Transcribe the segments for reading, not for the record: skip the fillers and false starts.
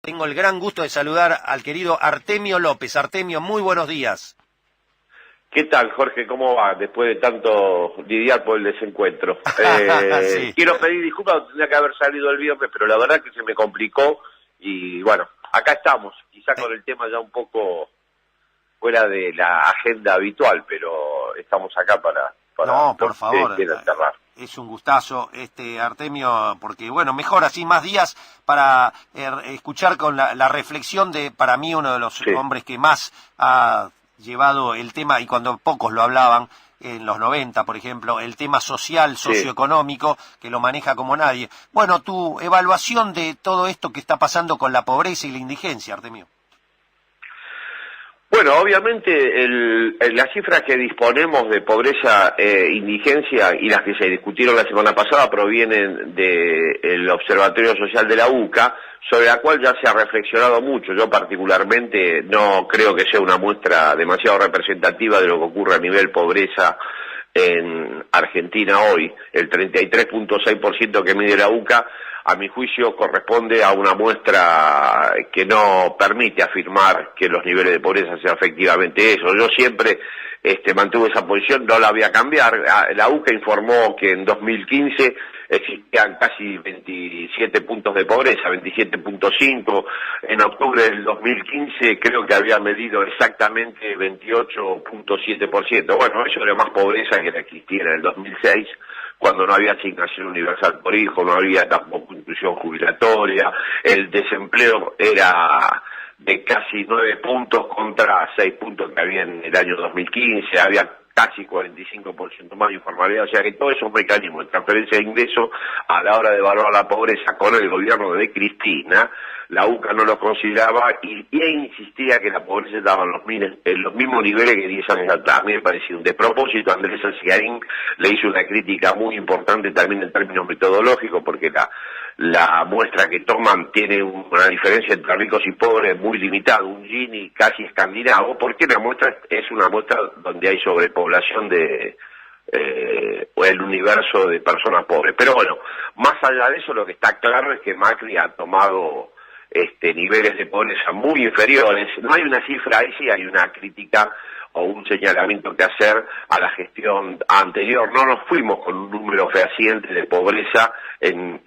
Tengo el gran gusto de saludar al querido Artemio López. Artemio, muy buenos días. ¿Qué tal, Jorge? ¿Cómo va? Después de tanto lidiar por el desencuentro. Sí. Quiero pedir disculpas, tendría que haber salido el viernes, pero la verdad que se me complicó y bueno, acá estamos, quizá con el tema ya un poco fuera de la agenda habitual, pero estamos acá para No, por favor. cerrar. Es un gustazo, Artemio, porque bueno, mejor así, más días para escuchar con la reflexión de, para mí, uno de los hombres que más ha llevado el tema, y cuando pocos lo hablaban, en los 90, por ejemplo, el tema social, socioeconómico, que lo maneja como nadie. Bueno, tu evaluación de todo esto que está pasando con la pobreza y la indigencia, Artemio. Bueno, obviamente las cifras que disponemos de pobreza, indigencia y las que se discutieron la semana pasada provienen del Observatorio Social de la UCA, sobre la cual ya se ha reflexionado mucho. Yo particularmente no creo que sea una muestra demasiado representativa de lo que ocurre a nivel pobreza en Argentina hoy. El 33.6% que mide la UCA, a mi juicio, corresponde a una muestra que no permite afirmar que los niveles de pobreza sean efectivamente eso. Yo siempre mantuve esa posición, no la voy a cambiar. La UCA informó que en 2015 existían casi 27 puntos de pobreza, 27.5. En octubre del 2015 creo que había medido exactamente 28.7%. Bueno, eso era más pobreza que la que existiera en el 2006, cuando no había asignación universal por hijo, no había tampoco inclusión jubilatoria, el desempleo era de casi 9 puntos contra 6 puntos que había en el año 2015, había casi 45% más de informalidad, o sea que todos esos mecanismos de transferencia de ingresos a la hora de evaluar la pobreza con el gobierno de Cristina, la UCA no lo consideraba y insistía que la pobreza estaba en los mismos niveles que 10 años atrás. A mí me parecía un despropósito. Andrés Alciarín le hizo una crítica muy importante también en términos metodológicos, porque la muestra que toman tiene una diferencia entre ricos y pobres muy limitada, un Gini casi escandinavo, porque la muestra es una muestra donde hay sobrepoblación o el universo de personas pobres. Pero bueno, más allá de eso, lo que está claro es que Macri ha tomado niveles de pobreza muy inferiores. No hay una cifra, ahí sí hay una crítica o un señalamiento que hacer a la gestión anterior. No nos fuimos con un número fehaciente de pobreza en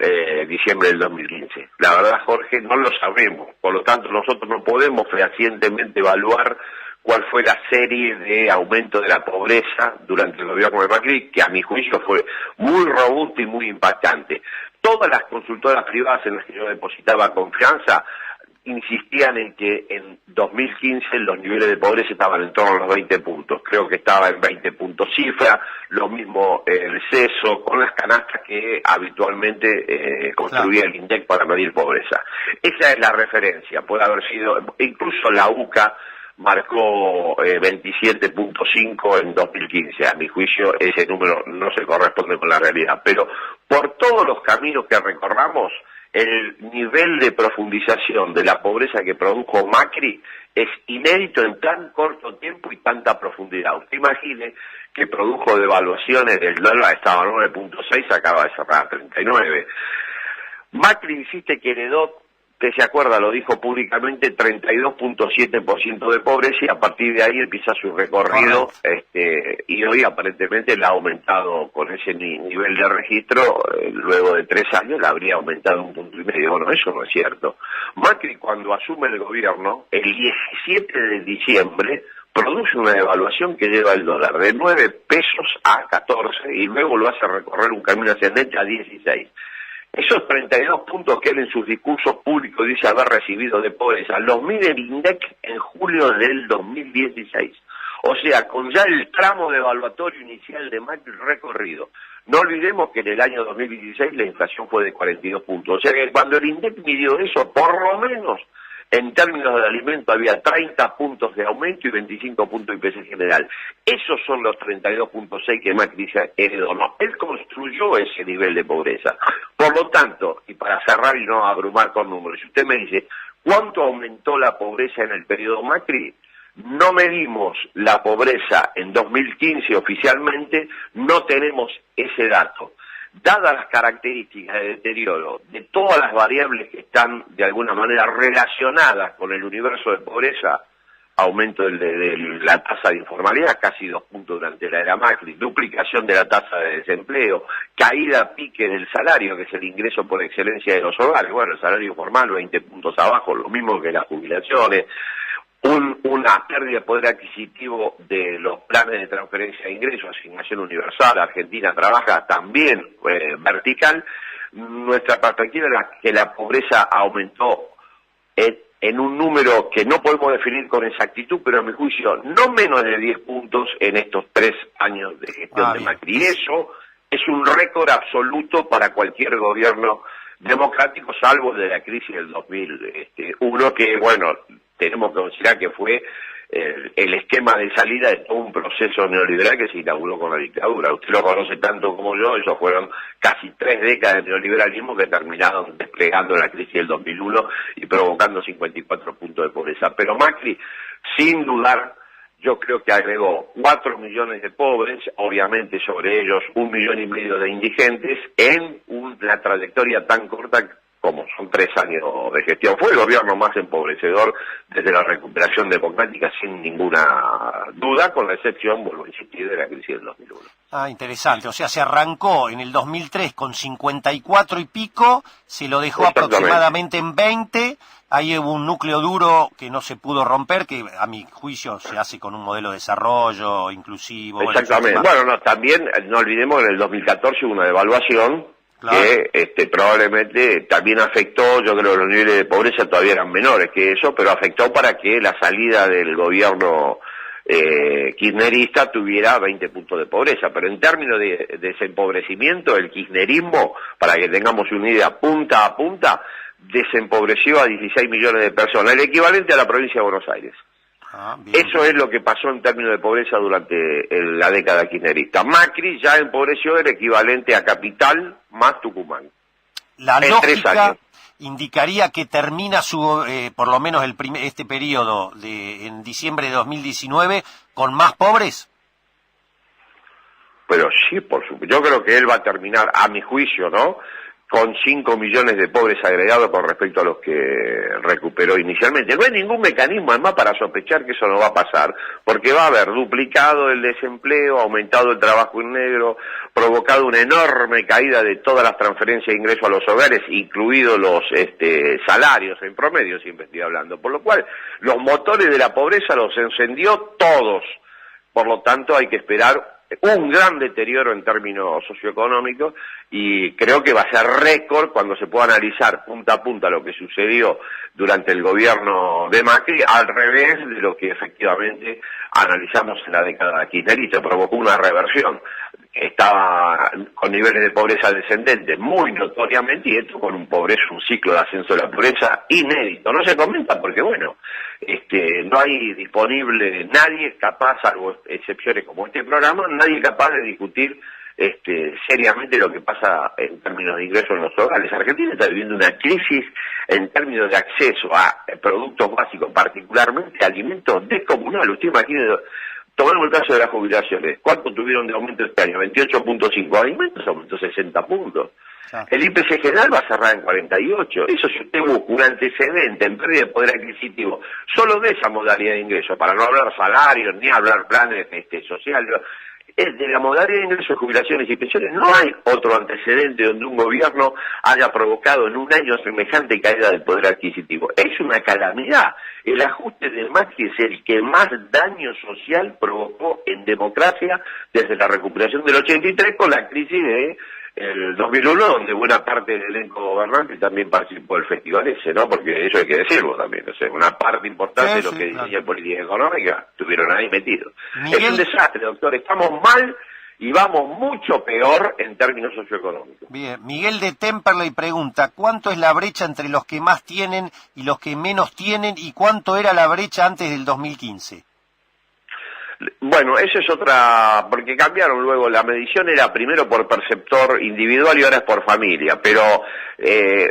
diciembre del 2015. La verdad, Jorge, no lo sabemos. Por lo tanto, nosotros no podemos fehacientemente evaluar cuál fue la serie de aumento de la pobreza durante el gobierno de Macri, que a mi juicio fue muy robusto y muy impactante. Todas las consultoras privadas en las que yo depositaba confianza insistían en que en 2015 los niveles de pobreza estaban en torno a los 20 puntos. Creo que estaba en 20 puntos cifra, lo mismo el CESO, con las canastas que habitualmente construía el INDEC para medir pobreza. Esa es la referencia, puede haber sido, incluso la UCA marcó 27.5 en 2015. A mi juicio ese número no se corresponde con la realidad, pero por todos los caminos que recorramos, el nivel de profundización de la pobreza que produjo Macri es inédito en tan corto tiempo y tanta profundidad. Usted imagine que produjo devaluaciones del dólar, estaba a 9.6, acaba de cerrar a 39. Macri insiste que heredó, que se acuerda, lo dijo públicamente, 32.7% de pobreza, y a partir de ahí empieza su recorrido, y hoy aparentemente la ha aumentado con ese nivel de registro, luego de 3 años la habría aumentado 1,5 puntos. Bueno, eso no es cierto. Macri, cuando asume el gobierno, el 17 de diciembre, produce una devaluación que lleva el dólar de 9 pesos a 14 y luego lo hace recorrer un camino ascendente a 16. Esos 32 puntos que él en sus discursos públicos dice haber recibido de pobreza, los mide el INDEC en julio del 2016. O sea, con ya el tramo de evaluatorio inicial de Macri recorrido. No olvidemos que en el año 2016 la inflación fue de 42 puntos. O sea que cuando el INDEC midió eso, por lo menos en términos de alimento había 30 puntos de aumento y 25 puntos de IPC general. Esos son los 32.6 que Macri heredó. No, él construyó ese nivel de pobreza. Por lo tanto, y para cerrar y no abrumar con números, si usted me dice, ¿cuánto aumentó la pobreza en el periodo Macri? No medimos la pobreza en 2015 oficialmente, no tenemos ese dato. dadas las características de deterioro de todas las variables que están de alguna manera relacionadas con el universo de pobreza, aumento de la tasa de informalidad, casi 2 puntos durante la era Macri, duplicación de la tasa de desempleo, caída a pique del salario, que es el ingreso por excelencia de los hogares, bueno, el salario formal 20 puntos abajo, lo mismo que las jubilaciones, una pérdida de poder adquisitivo de los planes de transferencia de ingresos, asignación universal, Argentina trabaja también vertical. Nuestra perspectiva era que la pobreza aumentó en un número que no podemos definir con exactitud, pero a mi juicio no menos de 10 puntos en estos 3 años de gestión de Macri. Y eso es un récord absoluto para cualquier gobierno democrático, salvo de la crisis del 2001, que, bueno, tenemos que considerar que fue el esquema de salida de todo un proceso neoliberal que se inauguró con la dictadura. Usted lo conoce tanto como yo, esos fueron casi 3 décadas de neoliberalismo que terminaron desplegando la crisis del 2001 y provocando 54 puntos de pobreza. Pero Macri, sin dudar, yo creo que agregó 4 millones de pobres, obviamente sobre ellos 1,5 millones de indigentes, en una trayectoria tan corta como son 3 años de gestión. Fue el gobierno más empobrecedor desde la recuperación democrática, sin ninguna duda, con la excepción, vuelvo a insistir, de la crisis del 2001. Interesante. O sea, se arrancó en el 2003 con 54 y pico, se lo dejó aproximadamente en 20, ahí hubo un núcleo duro que no se pudo romper, que a mi juicio se hace con un modelo de desarrollo inclusivo. Exactamente. Bueno, también no olvidemos que en el 2014 hubo una devaluación, claro, que probablemente también afectó. Yo creo que los niveles de pobreza todavía eran menores que eso, pero afectó para que la salida del gobierno kirchnerista tuviera 20 puntos de pobreza. Pero en términos de desempobrecimiento, el kirchnerismo, para que tengamos una idea, punta a punta, desempobreció a 16 millones de personas, el equivalente a la provincia de Buenos Aires. Eso es lo que pasó en términos de pobreza durante la década kirchnerista. Macri ya empobreció el equivalente a Capital más Tucumán. La lógica indicaría que termina por lo menos este periodo en diciembre de 2019 con más pobres. Pero sí, por supuesto. Yo creo que él va a terminar, a mi juicio, ¿no?, con 5 millones de pobres agregados con respecto a los que recuperó inicialmente. No hay ningún mecanismo, además, para sospechar que eso no va a pasar, porque va a haber duplicado el desempleo, aumentado el trabajo en negro, provocado una enorme caída de todas las transferencias de ingreso a los hogares, incluidos los salarios en promedio, siempre estoy hablando, por lo cual los motores de la pobreza los encendió todos. Por lo tanto, hay que esperar un gran deterioro en términos socioeconómicos, y creo que va a ser récord cuando se pueda analizar punta a punta lo que sucedió durante el gobierno de Macri, al revés de lo que efectivamente analizamos en la década kirchnerista. Provocó una reversión. Estaba con niveles de pobreza descendentes muy notoriamente, y esto con un ciclo de ascenso de la pobreza inédito. No se comenta porque, bueno, no hay disponible nadie capaz, salvo excepciones como este programa, nadie capaz de discutir seriamente lo que pasa en términos de ingresos en los hogares. Argentina está viviendo una crisis en términos de acceso a productos básicos, particularmente alimentos, descomunal. Usted imagine, tomemos el caso de las jubilaciones. ¿Cuánto tuvieron de aumento este año? 28.5. Alimentos aumentó 60 puntos. El IPC general va a cerrar en 48. Eso, si usted busca un antecedente en pérdida de poder adquisitivo, solo de esa modalidad de ingreso, para no hablar salarios, ni hablar planes sociales, es de la modalidad de ingresos, jubilaciones y pensiones. No hay otro antecedente donde un gobierno haya provocado en un año semejante caída del poder adquisitivo. Es una calamidad. El ajuste de Macri es el que más daño social provocó en democracia desde la recuperación del 83, con la crisis de el 2001, donde buena parte del elenco gobernante también participó del festival ese, ¿no? Porque eso hay que decirlo también, o sea, una parte importante de lo que decía política económica estuvieron ahí metidos. Miguel... Es un desastre, doctor, estamos mal y vamos mucho peor en términos socioeconómicos. Bien, Miguel de Temperley pregunta, ¿cuánto es la brecha entre los que más tienen y los que menos tienen, y cuánto era la brecha antes del 2015? Bueno, eso es otra, porque cambiaron luego, la medición era primero por perceptor individual y ahora es por familia, pero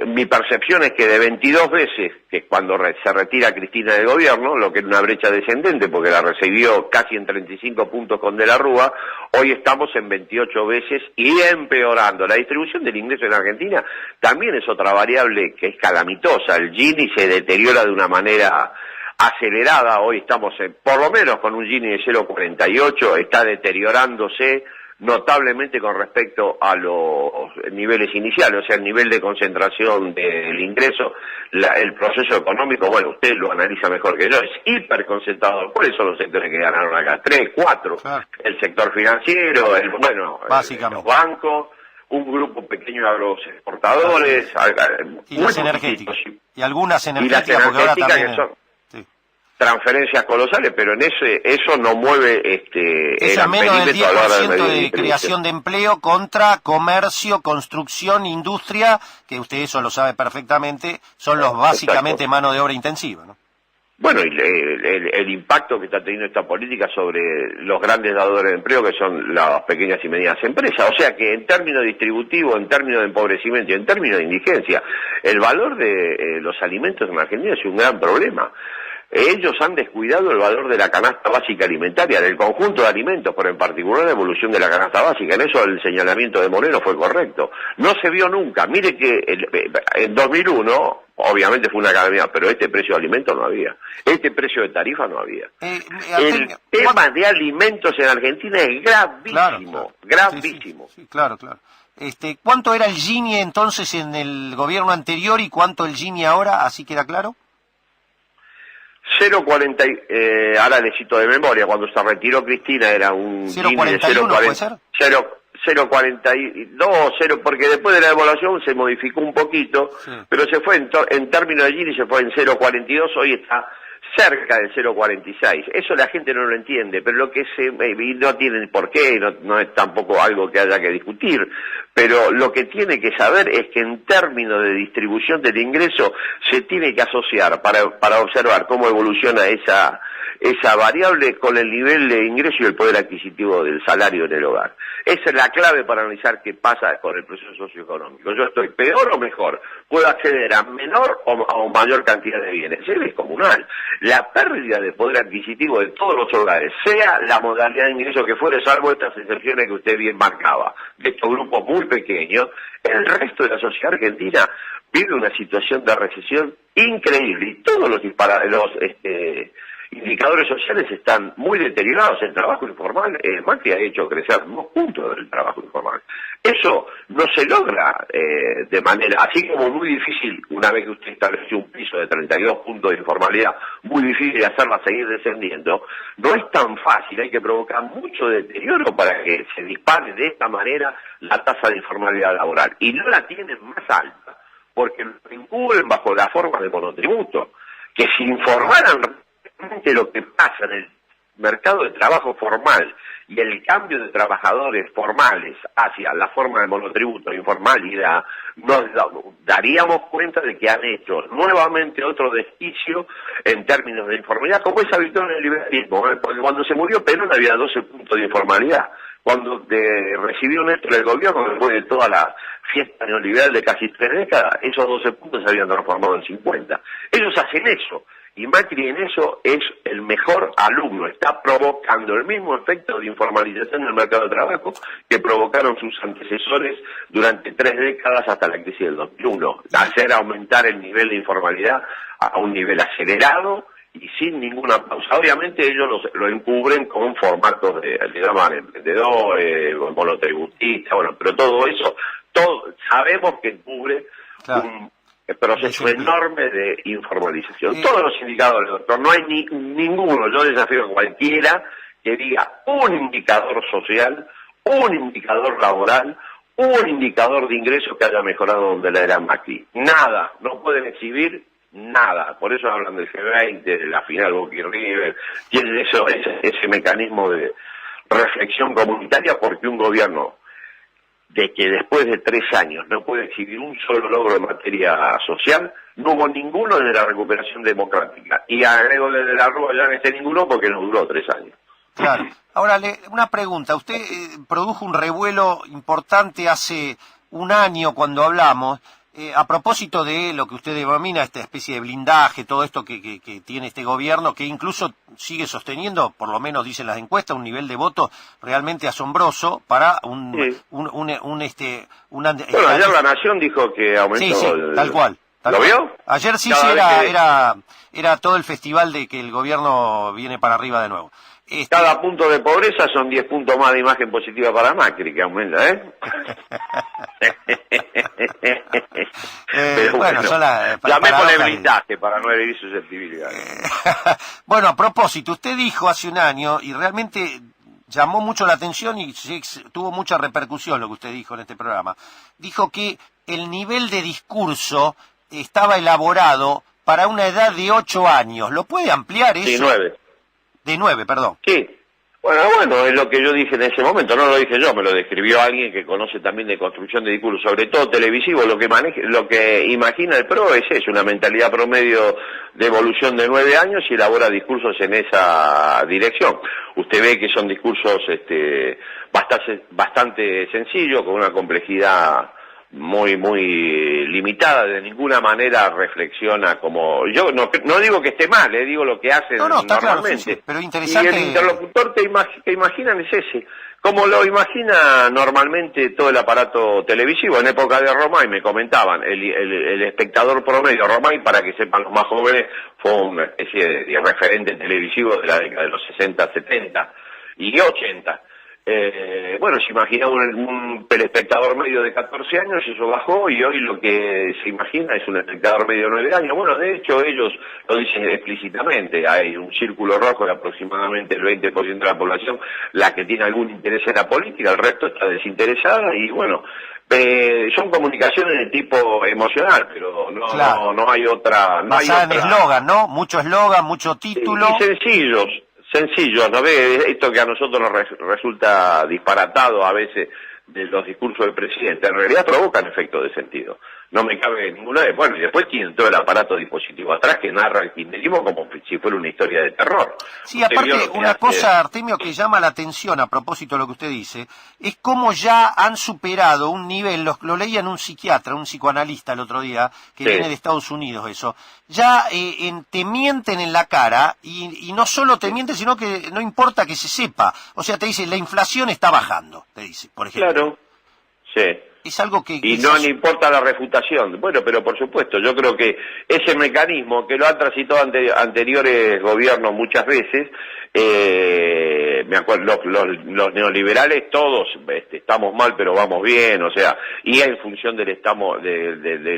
mi percepción es que de 22 veces, que cuando se retira Cristina del gobierno, lo que era una brecha descendente, porque la recibió casi en 35 puntos con De la Rúa, hoy estamos en 28 veces y empeorando. La distribución del ingreso en Argentina también es otra variable que es calamitosa, el Gini se deteriora de una manera acelerada, hoy estamos por lo menos con un Gini de 0,48, está deteriorándose notablemente con respecto a los niveles iniciales, o sea, el nivel de concentración del ingreso, el proceso económico, bueno, usted lo analiza mejor que yo, es hiperconcentrado. ¿Cuáles son los sectores que ganaron acá? 3, 4, Claro. El sector financiero, los bancos, un grupo pequeño de agroexportadores, y las energéticas, y algunas energéticas, porque ahora también... que son transferencias colosales, pero en eso no mueve es a menos del 10% de creación de empleo contra comercio, construcción, industria, que usted eso lo sabe perfectamente, son los básicamente mano de obra intensiva, ¿no? Bueno, y el impacto que está teniendo esta política sobre los grandes dadores de empleo, que son las pequeñas y medianas empresas. O sea que en términos distributivos, en términos de empobrecimiento y en términos de indigencia, el valor de los alimentos en Argentina es un gran problema. Ellos han descuidado el valor de la canasta básica alimentaria, del conjunto de alimentos, pero en particular la evolución de la canasta básica. En eso el señalamiento de Moreno fue correcto. No se vio nunca. Mire que en 2001, obviamente fue una calamidad, pero este precio de alimentos no había. Este precio de tarifa no había. El tema de alimentos en Argentina es gravísimo, gravísimo. Sí, claro. ¿Cuánto era el Gini entonces en el gobierno anterior y cuánto el Gini ahora? ¿Así queda claro? 0,40, ahora le cito de memoria, cuando se retiró Cristina era un 0,41, ¿puede ser? 0,42, porque después de la devaluación se modificó un poquito, sí. Pero se fue en términos de Gini se fue en 0,42, hoy está cerca del 0,46. Eso la gente no lo entiende, pero lo que no tiene por qué, no es tampoco algo que haya que discutir, pero lo que tiene que saber es que en términos de distribución del ingreso se tiene que asociar para observar cómo evoluciona esa variable con el nivel de ingreso y el poder adquisitivo del salario en el hogar. Esa es la clave para analizar qué pasa con el proceso socioeconómico. Yo estoy peor o mejor, puedo acceder a menor o mayor cantidad de bienes. Es descomunal. La pérdida de poder adquisitivo de todos los hogares, sea la modalidad de ingreso que fuere, salvo estas excepciones que usted bien marcaba, de estos grupos muy pequeños, el resto de la sociedad argentina vive una situación de recesión increíble y todos los indicadores sociales están muy deteriorados. El trabajo informal, Macri ha hecho crecer 2 puntos del trabajo informal. Eso no se logra de manera, así como muy difícil, una vez que usted estableció un piso de 32 puntos de informalidad, muy difícil hacerla seguir descendiendo, no es tan fácil, hay que provocar mucho deterioro para que se dispare de esta manera la tasa de informalidad laboral. Y no la tienen más alta, porque lo encubren bajo la forma de monotributo, que si informaran lo que pasa en el mercado de trabajo formal y el cambio de trabajadores formales hacia la forma de monotributo informalidad, nos daríamos cuenta de que han hecho nuevamente otro desquicio en términos de informalidad, como es habitual en el liberalismo, porque cuando se murió Perón había 12 puntos de informalidad. Cuando recibió Néstor el gobierno, después de toda la fiesta neoliberal de casi 3 décadas, esos 12 puntos se habían transformado en 50. Ellos hacen eso. Y Macri en eso es el mejor alumno, está provocando el mismo efecto de informalización del mercado de trabajo que provocaron sus antecesores durante 3 décadas hasta la crisis del 2001, hacer aumentar el nivel de informalidad a un nivel acelerado y sin ninguna pausa. Obviamente ellos lo encubren con formatos de llaman emprendedores, monotributistas, bueno, pero todo eso, sabemos que encubre el proceso enorme de informalización. Todos los indicadores, doctor, no hay ninguno, yo desafío a cualquiera que diga un indicador social, un indicador laboral, un indicador de ingresos que haya mejorado donde la era Macri. Nada, no pueden exhibir nada. Por eso hablan del G20, de la final Boca y River, tienen ese mecanismo de reflexión comunitaria, porque un gobierno de que después de 3 años no puede exhibir un solo logro en materia social, no hubo ninguno desde la recuperación democrática. Y agrego desde la Rúa ya no esté ninguno porque no duró 3 años. Claro. Ahora, una pregunta. Usted produjo un revuelo importante hace un año cuando hablamos, a propósito de lo que usted denomina esta especie de blindaje, todo esto que tiene este gobierno, que incluso sigue sosteniendo, por lo menos dicen las encuestas, un nivel de voto realmente asombroso para Sí. una... Bueno, ayer La Nación dijo que aumentó. Sí, tal cual. ¿Lo vio? Ayer sí, Cada vez que- era todo el festival de que el gobierno viene para arriba de nuevo. Cada punto de pobreza son 10 puntos más de imagen positiva para Macri, que aumenta, ¿eh? Pero bueno, son llamémosle blindaje para no herir susceptibilidades. Bueno, a propósito, usted dijo hace un año, y realmente llamó mucho la atención y tuvo mucha repercusión lo que usted dijo en este programa, dijo que el nivel de discurso estaba elaborado para una edad de 8 años. ¿Lo puede ampliar eso? Sí, 9. De 9, perdón. Sí. Bueno, es lo que yo dije en ese momento, no lo dije yo, me lo describió alguien que conoce también de construcción de discursos, sobre todo televisivo. Lo que imagina el PRO es eso, una mentalidad promedio de evolución de 9 años y elabora discursos en esa dirección. Usted ve que son discursos bastante sencillos, con una complejidad muy limitada, de ninguna manera reflexiona como... Yo no digo que esté mal, digo lo que hacen No, está normalmente. claro, sí, pero interesante... Y el interlocutor que imaginan es ese, como lo imagina normalmente todo el aparato televisivo. En época de Romay me comentaban, el espectador promedio, Romay, para que sepan los más jóvenes, fue una especie de referente televisivo de la década de los 60, 70 y 80. Bueno, se imaginaba un telespectador medio de 14 años, eso bajó, y hoy lo que se imagina es un espectador medio de 9 años. Bueno, de hecho ellos lo dicen explícitamente, hay un círculo rojo de aproximadamente el 20% de la población la que tiene algún interés en la política, el resto está desinteresada, y bueno, son comunicaciones de tipo emocional, pero no hay otra... Basada en eslogan, ¿no? Mucho eslogan, mucho título. Y sencillos, ¿no ve? Esto que a nosotros nos resulta disparatado a veces de los discursos del presidente, en realidad provocan efectos de sentido. No me cabe ninguna de... Bueno, y después tienen todo el aparato dispositivo atrás que narra el kirchnerismo como si fuera una historia de terror. Sí, aparte, una cosa, Artemio, que llama la atención a propósito de lo que usted dice, es cómo ya han superado un nivel, lo leía en un psiquiatra, un psicoanalista el otro día, que viene de Estados Unidos eso, ya te mienten en la cara, y no solo te mienten, sino que no importa que se sepa. O sea, te dice, la inflación está bajando, te dice, por ejemplo. Claro, sí. Es algo que... Y no le importa la refutación. Bueno, pero por supuesto, yo creo que ese mecanismo que lo han transitado anteriores gobiernos muchas veces, me acuerdo, los neoliberales todos estamos mal pero vamos bien, o sea, y en función del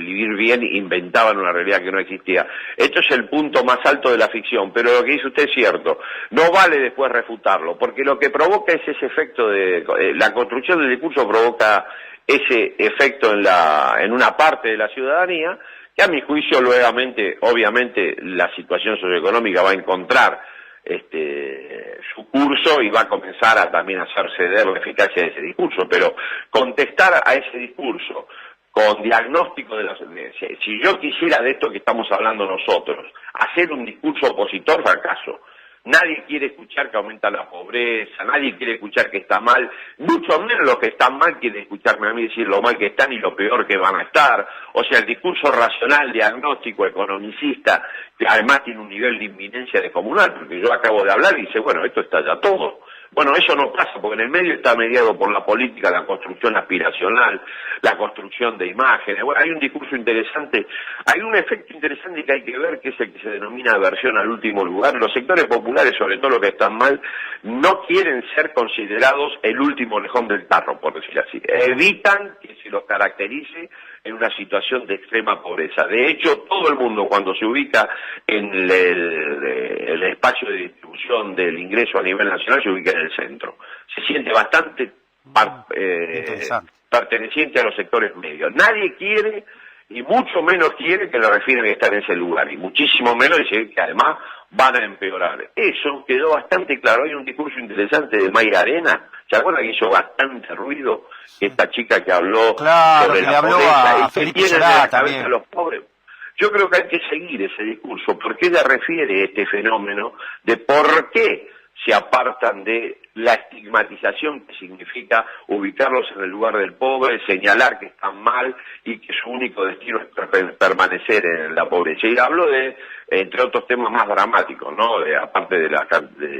vivir bien inventaban una realidad que no existía. Esto es el punto más alto de la ficción, pero lo que dice usted es cierto, no vale después refutarlo, porque lo que provoca es ese efecto la construcción del discurso provoca ese efecto en una parte de la ciudadanía, que a mi juicio obviamente la situación socioeconómica va a encontrar su curso y va a comenzar también a hacer ceder la eficacia de ese discurso, pero contestar a ese discurso con diagnóstico de la tendencia. Si yo quisiera de esto que estamos hablando nosotros, hacer un discurso opositor, fracaso. Nadie quiere escuchar que aumenta la pobreza, nadie quiere escuchar que está mal, mucho menos los que están mal quieren escucharme a mí decir lo mal que están y lo peor que van a estar. O sea, el discurso racional, diagnóstico, economicista, que además tiene un nivel de inminencia descomunal, porque yo acabo de hablar y dice, bueno, esto está ya todo. Bueno, eso no pasa, porque en el medio está mediado por la política, la construcción aspiracional, la construcción de imágenes. Bueno, hay un discurso interesante, hay un efecto interesante que hay que ver, que es el que se denomina aversión al último lugar. Los sectores populares, sobre todo los que están mal, no quieren ser considerados el último lejón del tarro, por decir así. Evitan que se los caracterice en una situación de extrema pobreza. De hecho, todo el mundo cuando se ubica en el espacio de distribución del ingreso a nivel nacional se ubica en el centro. Se siente bastante perteneciente a los sectores medios. Nadie quiere, y mucho menos quiere que le refieran que está en ese lugar, y muchísimo menos decir que además van a empeorar. Eso quedó bastante claro. Hay un discurso interesante de Mayra Arena, ¿se acuerdan que hizo bastante ruido? Esta chica que habló sobre la pobreza, a Felipe Solá también. A los pobres. Yo creo que hay que seguir ese discurso, porque ella refiere este fenómeno de por qué se apartan de la estigmatización que significa ubicarlos en el lugar del pobre, señalar que están mal y que su único destino es permanecer en la pobreza. Y hablo de, entre otros temas más dramáticos, ¿no? Aparte de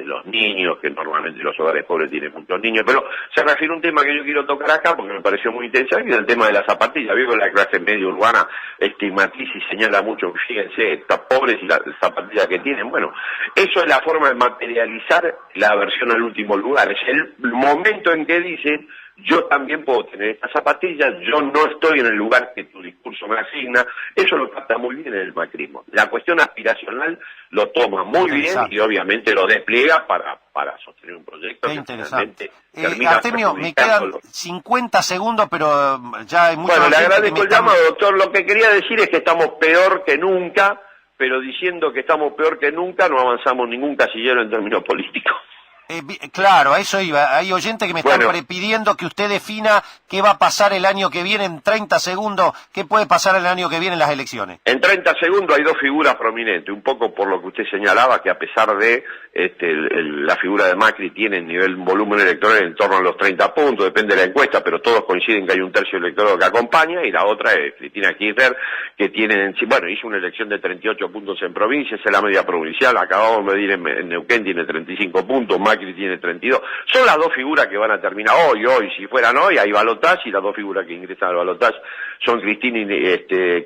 los niños, que normalmente los hogares pobres tienen muchos niños, pero se refiere a un tema que yo quiero tocar acá porque me pareció muy interesante, y es el tema de las zapatillas. Veo que la clase media urbana estigmatiza y señala mucho, fíjense, estas pobres y las zapatillas que tienen. Bueno, eso es la forma de materializar la aversión al último lugar. Es el momento en que dicen, yo también puedo tener estas zapatillas, yo no estoy en el lugar que tu discurso me asigna. Eso lo capta muy bien el macrismo. La cuestión aspiracional lo toma muy bien y obviamente lo despliega para sostener un proyecto. Qué interesante. Artemio, me quedan 50 segundos, pero ya hay mucho. Bueno, le agradezco el llamado, doctor. Lo que quería decir es que estamos peor que nunca, pero diciendo que estamos peor que nunca no avanzamos ningún casillero en términos políticos. Claro, a eso iba. Hay oyentes que me están pidiendo que usted defina qué va a pasar el año que viene en 30 segundos, qué puede pasar el año que viene en las elecciones. En 30 segundos hay dos figuras prominentes, un poco por lo que usted señalaba, que a pesar de la figura de Macri tiene en nivel volumen electoral en torno a los 30 puntos, depende de la encuesta, pero todos coinciden que hay un tercio electoral que acompaña, y la otra es Cristina Kirchner, que tiene, bueno, hizo una elección de 38 puntos en provincia, es la media provincial, acabamos de medir en Neuquén, tiene 35 puntos, Macri tiene 32, son las dos figuras que van a terminar hoy, si fueran hoy, hay balotaje, y las dos figuras que ingresan al balotaje son Cristina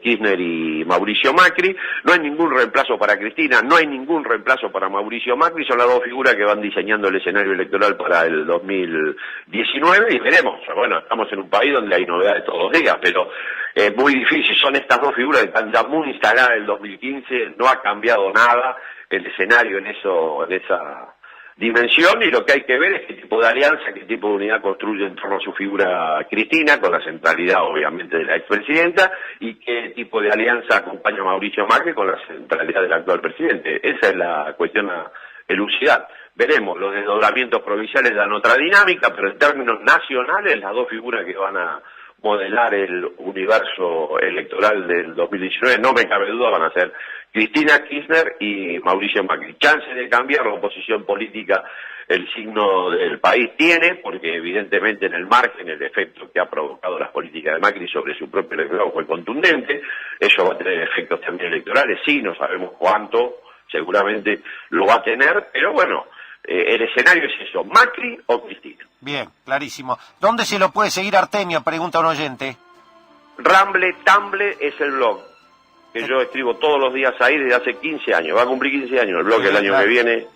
Kirchner y Mauricio Macri. No hay ningún reemplazo para Cristina, no hay ningún reemplazo para Mauricio Macri, son las dos figuras que van diseñando el escenario electoral para el 2019 y veremos. Bueno, estamos en un país donde hay novedades todos los días, pero es muy difícil, son estas dos figuras que están ya muy instaladas en el 2015, no ha cambiado nada el escenario en esa dimensión, y lo que hay que ver es qué tipo de alianza, qué tipo de unidad construye en torno a su figura Cristina, con la centralidad obviamente de la expresidenta, y qué tipo de alianza acompaña a Mauricio Macri con la centralidad del actual presidente. Esa es la cuestión a elucidar. Veremos, los desdoblamientos provinciales dan otra dinámica, pero en términos nacionales las dos figuras que van a modelar el universo electoral del 2019, no me cabe duda, van a ser Cristina Kirchner y Mauricio Macri. Chance de cambiar la oposición política, el signo del país tiene, porque evidentemente en el margen el efecto que ha provocado las políticas de Macri sobre su propio electorado fue contundente. Eso va a tener efectos también electorales, sí, no sabemos cuánto, seguramente lo va a tener, pero bueno, el escenario es eso, Macri o Cristina. Bien, clarísimo. ¿Dónde se lo puede seguir, Artemio? Pregunta un oyente. Tumblr es el blog, que yo escribo todos los días ahí desde hace 15 años. Va a cumplir 15 años el blog el año que viene.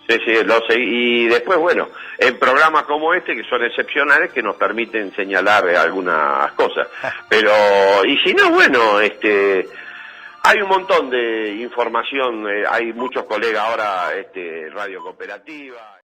Sí, lo sé. Y después, bueno, en programas como este, que son excepcionales, que nos permiten señalar algunas cosas. Pero, y si no, bueno, hay un montón de información, hay muchos colegas ahora, Radio Cooperativa.